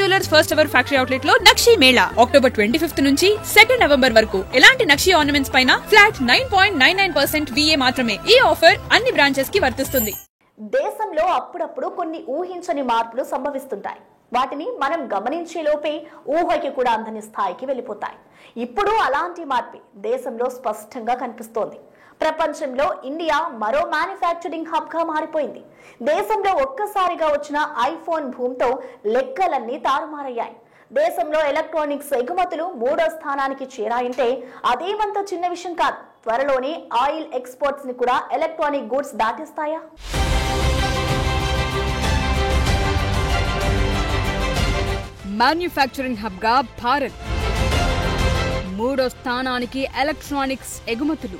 Jewellers first ever factory outlet లో నక్షి Mela October 25 నుంచి 2 November వరకు ఎలాంటి నక్షి ఆర్నమెంట్స్ పైన ఫ్లాట్ 9.99% VA మాత్రమే. ఈ ఆఫర్ అన్ని బ్రాంచెస్ కి వర్తిస్తుంది. దేశంలో అప్పుడప్పుడు కొన్ని ఊహించని మార్పులు సంభవిస్తుంటాయి. వాటిని మనం గమనించే లోపే ఊహకి కూడా అందని స్థాయికి వెళ్ళిపోతాయి. ఇప్పుడు అలాంటి మార్పు దేశంలో స్పష్టంగా కనిపిస్తోంది. ప్రపంచంలో ఇండియా మరో మ్యానుఫ్యాక్చరింగ్ హబ్ గా మారిపోయింది. దేశంలో ఒక్కసారిగా వచ్చిన ఐఫోన్ భూమితో లెక్కలన్నీ తారుమారయ్యాయి. దేశంలో ఎలక్ట్రానిక్స్ ఎగుమతులు 3వ స్థానానికి చేరాయంటే అదేమంత చిన్న విషయం కాదు. త్వరలోనే ఆయిల్ ఎక్స్పోర్ట్స్ ని కూడా ఎలక్ట్రానిక్ గూడ్స్ దాటిస్తాయా? మ్యానుఫ్యాక్చరింగ్ హబ్ గా భారత్ 3వ స్థానానికి ఎలక్ట్రానిక్స్ ఎగుమతులు.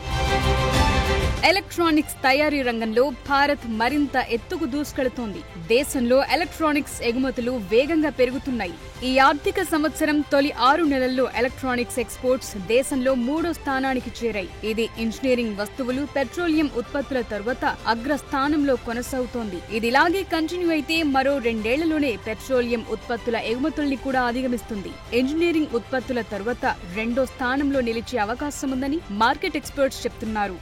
ఎలక్ట్రానిక్స్ తయారీ రంగంలో భారత్ మరింత ఎత్తుకు దూసుకెళుతోంది. దేశంలో ఎలక్ట్రానిక్స్ ఎగుమతులు వేగంగా పెరుగుతున్నాయి. ఈ ఆర్థిక సంవత్సరం తొలి 6 నెలల్లో ఎలక్ట్రానిక్స్ ఎక్స్పోర్ట్స్ దేశంలో 3వ స్థానానికి చేరాయి. ఇది ఇంజనీరింగ్ వస్తువులు, పెట్రోలియం ఉత్పత్తుల తర్వాత అగ్రస్థానంలో కొనసాగుతోంది. ఇదిలాగే కంటిన్యూ అయితే మరో 2 ఏళ్లలోనే పెట్రోలియం ఉత్పత్తుల ఎగుమతుల్ని కూడా అధిగమిస్తుంది. ఇంజనీరింగ్ ఉత్పత్తుల తర్వాత 2వ స్థానంలో నిలిచే అవకాశం ఉందని మార్కెట్ ఎక్స్పర్ట్స్ చెప్తున్నారు.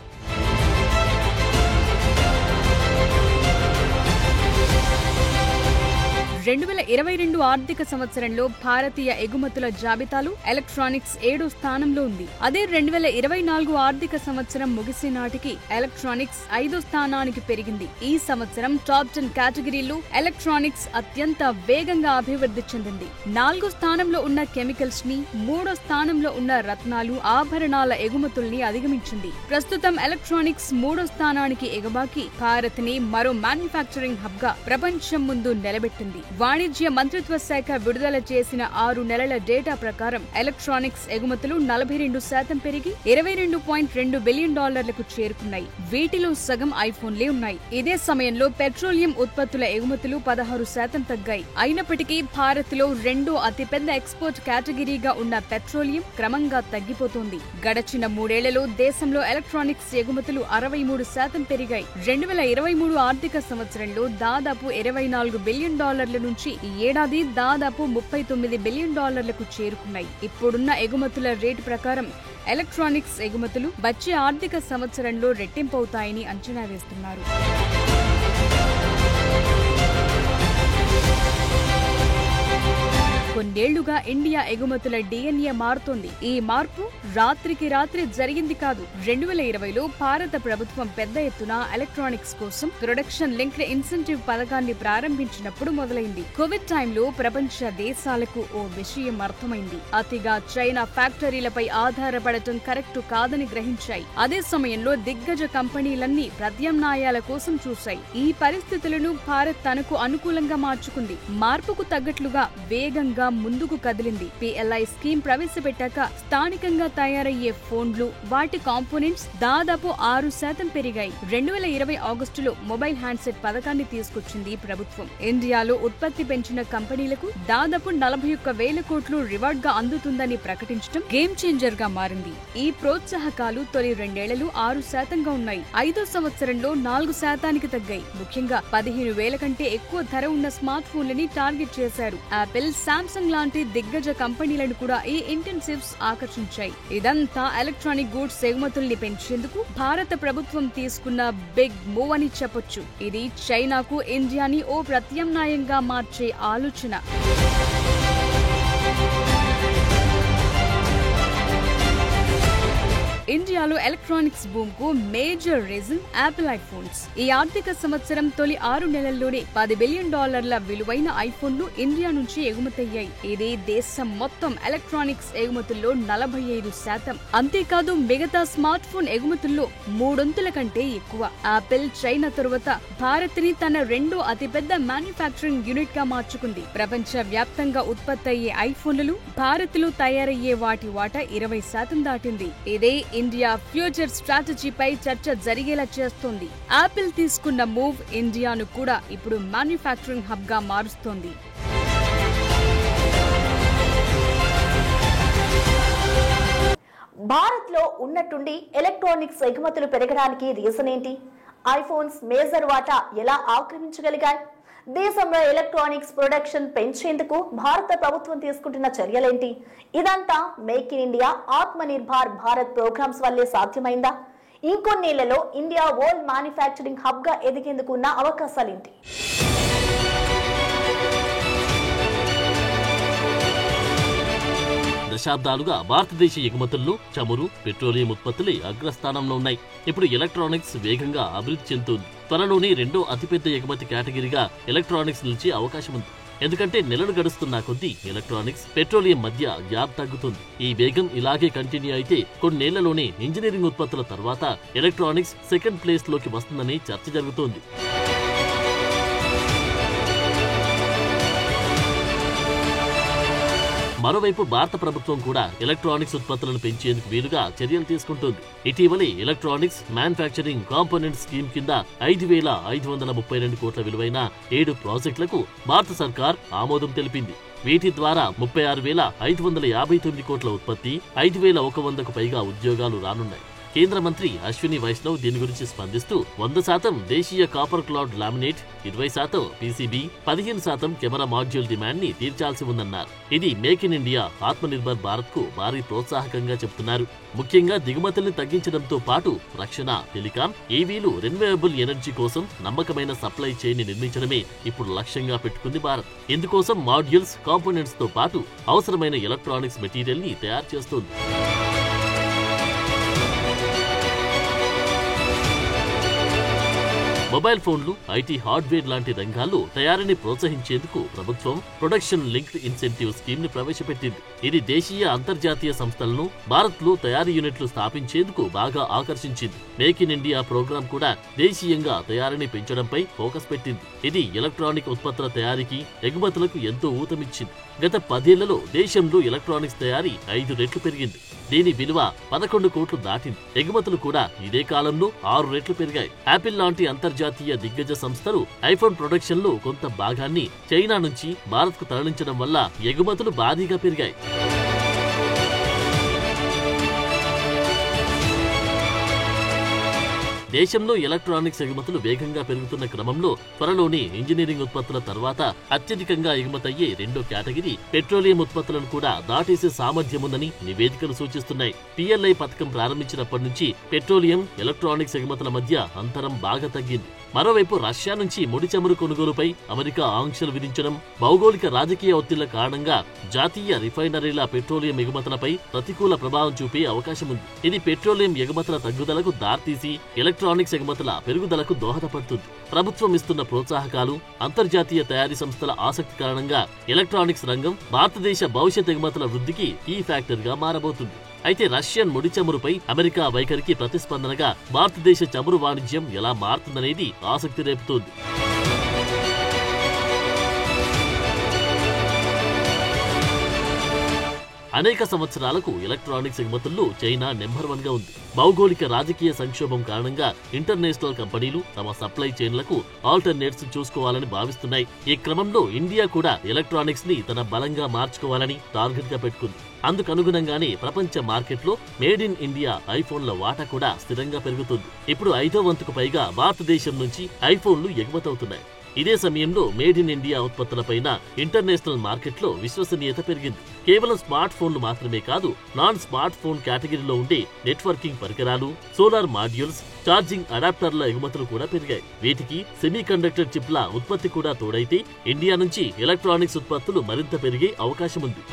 రెండు 2022 ఆర్థిక సంవత్సరంలో భారతీయ ఎగుమతుల జాబితాలో ఎలక్ట్రానిక్స్ 7వ స్థానంలో ఉంది. అదే 2024 ఆర్థిక సంవత్సరం ముగిసే నాటికి ఎలక్ట్రానిక్స్ 5వ స్థానానికి పెరిగింది. ఈ సంవత్సరం టాప్ 10 కేటగిరీలో ఎలక్ట్రానిక్స్ అత్యంత వేగంగా అభివృద్ధి చెందింది. 4వ స్థానంలో ఉన్న కెమికల్స్ ని, 3వ స్థానంలో ఉన్న రత్నాలు, ఆభరణాల ఎగుమతుల్ని అధిగమించింది. ప్రస్తుతం ఎలక్ట్రానిక్స్ 3వ స్థానానికి ఎగబాకి భారత్ ని మరో మ్యానుఫ్యాక్చరింగ్ హబ్ గా ప్రపంచం ముందు నిలబెట్టింది. వాణిజ్య మంత్రిత్వ శాఖ విడుదల చేసిన 6 నెలల డేటా ప్రకారం ఎలక్ట్రానిక్స్ ఎగుమతులు 42% పెరిగి $22.2 బిలియన్ చేరుకున్నాయి. వీటిలో సగం ఐఫోన్లే ఉన్నాయి. ఇదే సమయంలో పెట్రోలియం ఉత్పత్తుల ఎగుమతులు 16% తగ్గాయి. అయినప్పటికీ భారత్ లో 2వ అతిపెద్ద ఎక్స్పోర్ట్ కేటగిరీగా ఉన్న పెట్రోలియం క్రమంగా తగ్గిపోతోంది. గడచిన 3 ఏళ్లలో దేశంలో ఎలక్ట్రానిక్స్ ఎగుమతులు 63% పెరిగాయి. 2023 ఆర్థిక సంవత్సరంలో దాదాపు $24 బిలియన్ నుంచి ఈ ఏడాది దాదాపు $39 బిలియన్ చేరుకున్నాయి. ఇప్పుడున్న ఎగుమతుల రేటు ప్రకారం ఎలక్ట్రానిక్స్ ఎగుమతులు వచ్చే ఆర్థిక సంవత్సరంలో రెట్టింపవుతాయని అంచనా వేస్తున్నారు. కొన్నేళ్లుగా ఇండియా ఎగుమతుల DNA మారుతోంది. ఈ మార్పు రాత్రికి రాత్రి జరిగింది కాదు. 2020లో భారత ప్రభుత్వం పెద్ద ఎత్తున ఎలక్ట్రానిక్స్ కోసం ప్రొడక్షన్ లింక్డ్ ఇన్సెంటివ్ పథకాన్ని ప్రారంభించినప్పుడు మొదలైంది. కోవిడ్ టైంలో ప్రపంచ దేశాలకు ఓ విషయం అర్థమైంది. అతిగా చైనా ఫ్యాక్టరీలపై ఆధారపడటం కరెక్టు కాదని గ్రహించాయి. అదే సమయంలో దిగ్గజ కంపెనీలన్నీ ప్రత్యామ్నాయాల కోసం చూశాయి. ఈ పరిస్థితులను భారత్ తనకు అనుకూలంగా మార్చుకుంది. మార్పుకు తగ్గట్లుగా వేగంగా ముందుకు కదిలింది. PLI స్కీమ్ ప్రవేశపెట్టాక స్థానికంగా తయారయ్యే ఫోన్లు, వాటి కాంపోనెంట్స్ దాదాపు 6% పెరిగాయి. 2020 ఆగస్టులో మొబైల్ హ్యాండ్సెట్ పథకాన్ని తీసుకొచ్చింది ప్రభుత్వం. ఇండియాలో ఉత్పత్తి పెంచిన కంపెనీలకు దాదాపు 41,000 కోట్లు రివార్డ్ గా అందుతుందని ప్రకటించడం గేమ్ చేంజర్ గా మారింది. ఈ ప్రోత్సాహకాలు తొలి 2 ఏళ్లలో 6%గా ఉన్నాయి. 5వ సంవత్సరంలో 4% తగ్గాయి. ముఖ్యంగా 15,000 కంటే ఎక్కువ ధర ఉన్న స్మార్ట్ ఫోన్లని టార్గెట్ చేశారు. యాపిల్, శాంసంగ్ లాంటి దిగ్గజ కంపెనీలను కూడా ఈ ఇంటెన్సివ్స్ ఆకర్షించాయి. ఇదంతా ఎలక్ట్రానిక్ గూడ్స్ ఎగుమతుల్ని పెంచేందుకు భారత ప్రభుత్వం తీసుకున్న బిగ్ మూవ్ అని చెప్పొచ్చు. ఇది చైనాకు ఇండియాని ఓ ప్రత్యామ్నాయంగా మార్చే ఆలోచన. ఇండియాలో ఎలక్ట్రానిక్స్ బూమ్ కు మేజర్ రీజన్ యాపిల్ ఐఫోన్స్. ఈ ఆర్థిక సంవత్సరం తొలి 6 నెలల్లోనే $10 బిలియన్ విలువైన ఐఫోన్లు ఇండియా నుంచి ఎగుమతయ్యాయి. ఇది దేశం మొత్తం ఎలక్ట్రానిక్స్ ఎగుమతుల్లో 45%. అంతేకాదు మిగతా స్మార్ట్ ఫోన్ ఎగుమతుల్లో 3 కంటే ఎక్కువ. యాపిల్ చైనా తరువాత భారత్ ని తన 2వ అతిపెద్ద మ్యానుఫ్యాక్చరింగ్ యూనిట్ గా మార్చుకుంది. ప్రపంచ వ్యాప్తంగా ఉత్పత్తి అయ్యే ఐఫోన్లు భారత్ లో తయారయ్యే వాటి వాటా 20% దాటింది. ఇదే ఇండియా ఫ్యూచర్ స్ట్రాటజీపై చర్చ జరిగేలా చేస్తోంది. యాపిల్ తీసుకున్న మూవ్ ఇండియాను కూడా ఇప్పుడు మ్యానుఫ్యాక్చరింగ్ హబ్ గా మారుస్తోంది. భారత్ లో ఉన్నట్టుండి ఎలక్ట్రానిక్స్ ఎగుమతులు పెరగడానికి రీజన్ ఏంటి? ఐఫోన్స్ మేజర్ వాటా ఎలా ఆక్రమించగలిగాయి? దేశంలో ఎలక్ట్రానిక్స్ ప్రొడక్షన్ పెంచేందుకు భారత ప్రభుత్వం తీసుకుంటున్న చర్యలేంటి? ఇదంతా మేక్ ఇన్ ఇండియా, ఆత్మ నిర్భర్ భారత్ ప్రోగ్రామ్స్ వల్లే సాధ్యమైందా? ఇంకొన్నేళ్లలో ఇండియా వరల్డ్ మ్యానుఫ్యాక్చరింగ్ హబ్ గా ఎదిగేందుకు ఉన్న అవకాశాలేంటి? దశాబ్దాలుగా భారతదేశ ఎగుమతుల్లో చమురు, పెట్రోలియం ఉత్పత్తులే అగ్రస్థానంలో ఉన్నాయి. ఇప్పుడు ఎలక్ట్రానిక్స్ వేగంగా అభివృద్ధి చెందుతుంది. త్వరలోనే రెండో అతిపెద్ద ఎగుమతి కేటగిరీగా ఎలక్ట్రానిక్స్ నిలిచే అవకాశం ఉంది. ఎందుకంటే నెలలు గడుస్తున్న కొద్దీ ఎలక్ట్రానిక్స్, పెట్రోలియం మధ్య గ్యాప్ తగ్గుతుంది. ఈ వేగం ఇలాగే కంటిన్యూ అయితే కొన్నేళ్లలోనే ఇంజనీరింగ్ ఉత్పత్తుల తర్వాత ఎలక్ట్రానిక్స్ సెకండ్ ప్లేస్ లోకి వస్తుందని చర్చ జరుగుతోంది. మరోవైపు భారత ప్రభుత్వం కూడా ఎలక్ట్రానిక్స్ ఉత్పత్తులను పెంచేందుకు వీలుగా చర్యలు తీసుకుంటోంది. ఇటీవలే ఎలక్ట్రానిక్స్ మ్యానుఫ్యాక్చరింగ్ కాంపోనెంట్ స్కీమ్ కింద 5,532 కోట్ల విలువైన 7 ప్రాజెక్టులకు భారత సర్కార్ ఆమోదం తెలిపింది. వీటి ద్వారా 36,559 కోట్ల ఉత్పత్తి, 5,100కు పైగా ఉద్యోగాలు రానున్నాయి. కేంద్ర మంత్రి అశ్విని వైష్ణవ్ దీని గురించి స్పందిస్తూ 100% దేశీయ copper clad laminate, 20% PCB, 15% camera module demand ని తీర్చాల్సి ఉందన్నారు. ఇది మేక్ ఇన్ ఇండియా, ఆత్మ నిర్భర్ భారత్ కు భారీ ప్రోత్సాహకంగా చెబుతున్నారు. ముఖ్యంగా దిగుమతుల్ని తగ్గించడంతో పాటు రక్షణ, టెలికాం, ఈవీలు, రెన్యూవబుల్ ఎనర్జీ కోసం నమ్మకమైన సప్లై చైన్ ని నిర్మించడమే ఇప్పుడు లక్ష్యంగా పెట్టుకుంది భారత్. ఇందుకోసం మాడ్యూల్స్, కాంపోనెంట్స్ తో పాటు అవసరమైన ఎలక్ట్రానిక్స్ మెటీరియల్ ని తయారు చేస్తోంది. మొబైల్ ఫోన్లు, ఐటీ హార్డ్వేర్ లాంటి రంగాల్లో తయారీని ప్రోత్సహించేందుకు ప్రభుత్వం ప్రొడక్షన్ లింక్డ్ ఇన్సెంటివ్ స్కీమ్ ని ప్రవేశపెట్టింది. ఇది దేశీయ, అంతర్జాతీయ సంస్థలను భారత్లో తయారీ యూనిట్లు స్థాపించేందుకు బాగా ఆకర్షించింది. మేక్ ఇన్ ఇండియా ప్రోగ్రాం కూడా దేశీయంగా తయారీని పెంచడంపై ఫోకస్ పెట్టింది. ఇది ఎలక్ట్రానిక్ ఉత్పత్తుల తయారీకి, ఎగుమతులకు ఎంతో ఊతమిచ్చింది. గత 10 ఏళ్లలో దేశంలో ఎలక్ట్రానిక్స్ తయారీ 5 రెట్లు పెరిగింది. దీని విలువ 11 కోట్లు దాటింది. ఎగుమతులు కూడా ఇదే కాలంలో 6 రెట్లు పెరిగాయి. యాపిల్ లాంటి అంతర్జాతీయ దిగ్గజ సంస్థలు ఐఫోన్ ప్రొడక్షన్ లో కొంత భాగాన్ని చైనా నుంచి భారత్ కు తరలించడం వల్ల ఎగుమతులు భారీగా పెరిగాయి. దేశంలో ఎలక్ట్రానిక్స్ ఎగుమతులు వేగంగా పెరుగుతున్న క్రమంలో త్వరలోనే ఇంజనీరింగ్ ఉత్పత్తుల తర్వాత అత్యధికంగా ఎగుమతయ్యే రెండో కేటగిరీ పెట్రోలియం ఉత్పత్తులను కూడా దాటేసే సామర్థ్యముందని నివేదికలు సూచిస్తున్నాయి. PLI పథకం ప్రారంభించినప్పటి నుంచి పెట్రోలియం, ఎలక్ట్రానిక్స్ ఎగుమతుల మధ్య అంతరం బాగా తగ్గింది. మరోవైపు రష్యా నుంచి ముడి చమురు కొనుగోలుపై అమెరికా ఆంక్షలు విధించడం, భౌగోళిక రాజకీయ ఒత్తిళ్ల కారణంగా జాతీయ రిఫైనరీల పెట్రోలియం ఎగుమతులపై ప్రతికూల ప్రభావం చూపే అవకాశం ఉంది. ఇది పెట్రోలియం ఎగుమతుల తగ్గుదలకు దారితీసి ఎలక్ట్రానిక్స్ ఎగుమతుల పెరుగుదలకు దోహదపడుతుంది. ప్రభుత్వం ఇస్తున్న ప్రోత్సాహకాలు, అంతర్జాతీయ తయారీ సంస్థల ఆసక్తి కారణంగా ఎలక్ట్రానిక్స్ రంగం భారతదేశ భవిష్యత్ ఎగుమతుల వృద్ధికి కీ ఫ్యాక్టర్ గా మారబోతుంది. అయితే రష్యన్ ముడి చమురుపై అమెరికా వైఖరికి ప్రతిస్పందనగా భారతదేశ చమురు వాణిజ్యం ఎలా మారుతుందనేది ఆసక్తి రేపుతోంది. అనేక సంవత్సరాలకు ఎలక్ట్రానిక్స్ ఎగుమతుల్లో చైనా నెంబర్ 1 గా ఉంది. భౌగోళిక రాజకీయ సంక్షోభం కారణంగా ఇంటర్నేషనల్ కంపెనీలు తమ సప్లై చైన్లకు ఆల్టర్నేట్స్ చూసుకోవాలని భావిస్తున్నాయి. ఈ క్రమంలో ఇండియా కూడా ఎలక్ట్రానిక్స్ ని తన బలంగా మార్చుకోవాలని టార్గెట్ గా పెట్టుకుంది. అందుకనుగుణంగానే ప్రపంచ మార్కెట్లో మేడ్ ఇన్ ఇండియా ఐఫోన్ల వాటా కూడా స్థిరంగా పెరుగుతుంది. ఇప్పుడు 5వ వంతుకు పైగా భారతదేశం నుంచి ఐఫోన్లు ఎగుమతవుతున్నాయి. ఇదే సమయంలో మేడ్ ఇన్ ఇండియా ఉత్పత్తులపైన ఇంటర్నేషనల్ మార్కెట్లో విశ్వసనీయత పెరిగింది. కేవలం స్మార్ట్ ఫోన్లు మాత్రమే కాదు, నాన్ స్మార్ట్ ఫోన్ కేటగిరీలో ఉండే నెట్వర్కింగ్ పరికరాలు, సోలార్ మాడ్యూల్స్, ఛార్జింగ్ అడాప్టర్ల ఎగుమతులు కూడా పెరిగాయి. వీటికి సెమీ కండక్టర్ చిప్ల ఉత్పత్తి కూడా తోడైతే ఇండియా నుంచి ఎలక్ట్రానిక్స్ ఉత్పత్తులు మరింత పెరిగే అవకాశం ఉంది.